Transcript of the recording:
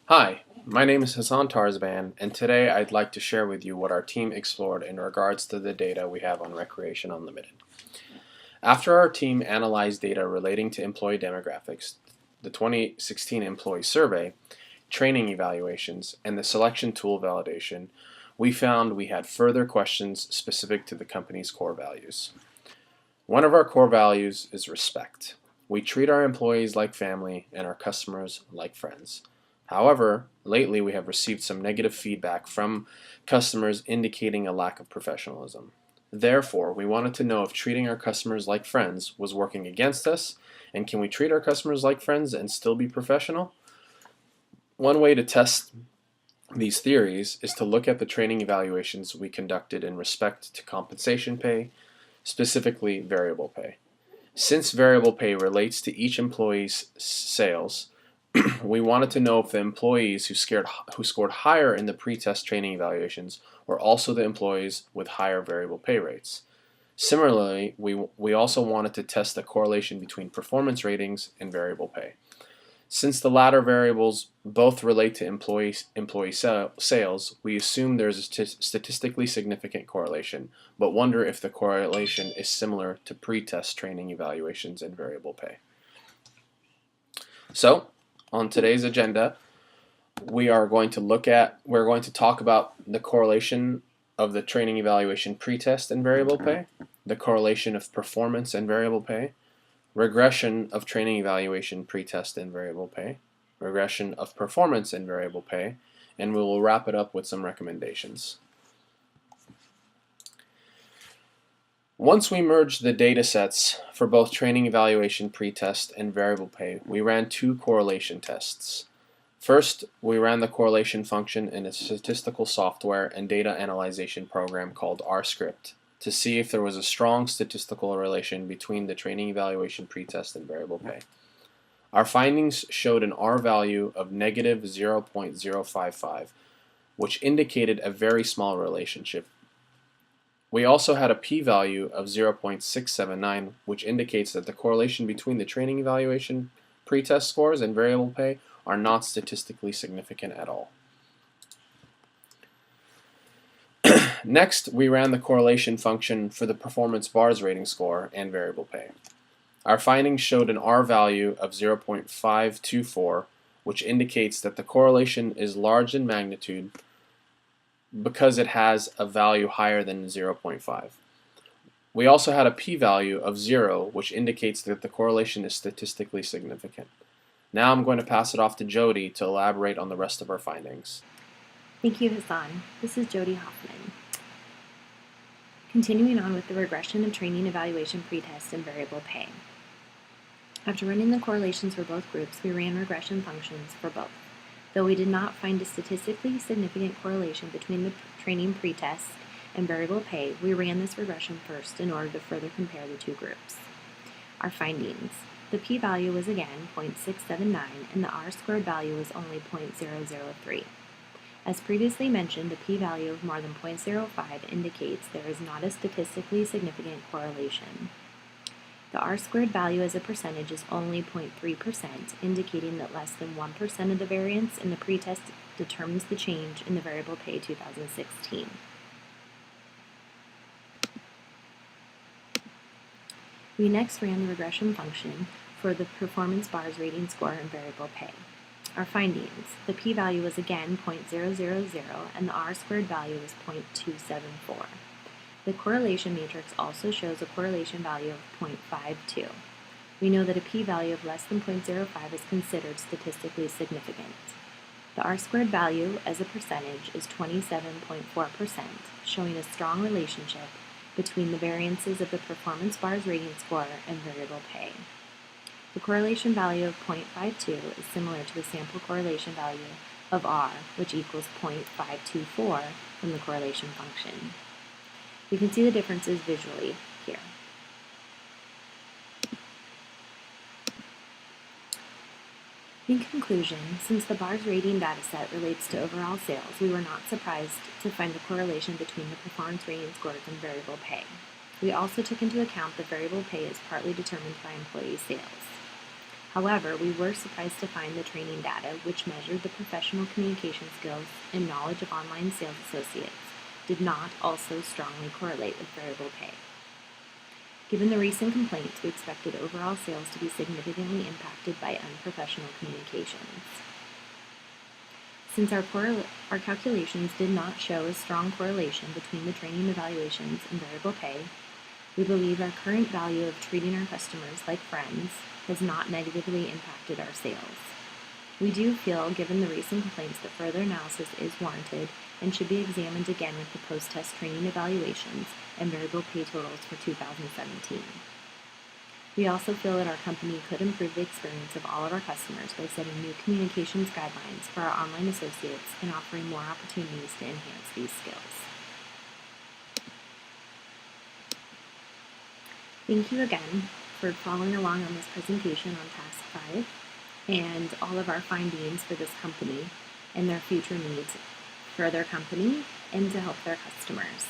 Hi, my name is Hassan Tarzban, and today I'd like to share with you what our team explored in regards to the data we have on Recreation Unlimited. After our team analyzed data relating to employee demographics, the 2016 employee survey, training evaluations, and the selection tool validation, we found we had further questions specific to the company's core values. One of our core values is respect. We treat our employees like family and our customers like friends. However, lately we have received some negative feedback from customers indicating a lack of professionalism. Therefore, we wanted to know if treating our customers like friends was working against us, and can we treat our customers like friends and still be professional? One way to test these theories is to look at the training evaluations we conducted in respect to compensation pay, specifically variable pay. Since variable pay relates to each employee's sales, we wanted to know if the employees who scored higher in the pre-test training evaluations were also the employees with higher variable pay rates. Similarly, we also wanted to test the correlation between performance ratings and variable pay. Since the latter variables both relate to employee sales, we assume there is a statistically significant correlation, but wonder if the correlation is similar to pre-test training evaluations and variable pay. So, on today's agenda, we're going to talk about the correlation of the training evaluation pre-test and variable pay, the correlation of performance and variable pay, regression of training evaluation pre-test and variable pay, regression of performance and variable pay, and we will wrap it up with some recommendations. Once we merged the data sets for both training evaluation pre-test and variable pay, we ran two correlation tests. First, we ran the correlation function in a statistical software and data analyzation program called RScript to see if there was a strong statistical relation between the training evaluation pretest and variable pay. Our findings showed an R value of negative 0.055, which indicated a very small relationship. We also had a p-value of 0.679, which indicates that the correlation between the training evaluation pretest scores and variable pay are not statistically significant at all. Next, we ran the correlation function for the performance bars rating score and variable pay. Our findings showed an R value of 0.524, which indicates that the correlation is large in magnitude because it has a value higher than 0.5. We also had a p-value of 0, which indicates that the correlation is statistically significant. Now I'm going to pass it off to Jody to elaborate on the rest of our findings. Thank you, Hassan. This is Jody Hoffman. Continuing on with the regression of training evaluation pretest and variable pay. After running the correlations for both groups, we ran regression functions for both. Though we did not find a statistically significant correlation between the training pretest and variable pay, we ran this regression first in order to further compare the two groups. Our findings. The p-value was again 0.679 and the r-squared value was only 0.003. As previously mentioned, a p-value of more than 0.05 indicates there is not a statistically significant correlation. The r-squared value as a percentage is only 0.3%, indicating that less than 1% of the variance in the pretest determines the change in the variable pay 2016. We next ran the regression function for the performance bars rating score and variable pay. Our findings. The p-value was again 0.000 and the r-squared value was 0.274. The correlation matrix also shows a correlation value of 0.52. We know that a p-value of less than 0.05 is considered statistically significant. The r-squared value as a percentage is 27.4%, showing a strong relationship between the variances of the performance bars rating score and variable pay. The correlation value of 0.52 is similar to the sample correlation value of R, which equals 0.524 from the correlation function. We can see the differences visually here. In conclusion, since the bars rating dataset relates to overall sales, we were not surprised to find a correlation between the performance rating scores and variable pay. We also took into account that variable pay is partly determined by employee sales. However, we were surprised to find the training data, which measured the professional communication skills and knowledge of online sales associates, did not also strongly correlate with variable pay. Given the recent complaints, we expected overall sales to be significantly impacted by unprofessional communications. Since our calculations did not show a strong correlation between the training evaluations and variable pay, we believe our current value of treating our customers like friends has not negatively impacted our sales. We do feel, given the recent complaints, that further analysis is warranted and should be examined again with the post-test training evaluations and variable pay totals for 2017. We also feel that our company could improve the experience of all of our customers by setting new communications guidelines for our online associates and offering more opportunities to enhance these skills. Thank you again for following along on this presentation on Task 5 and all of our findings for this company and their future needs for their company and to help their customers.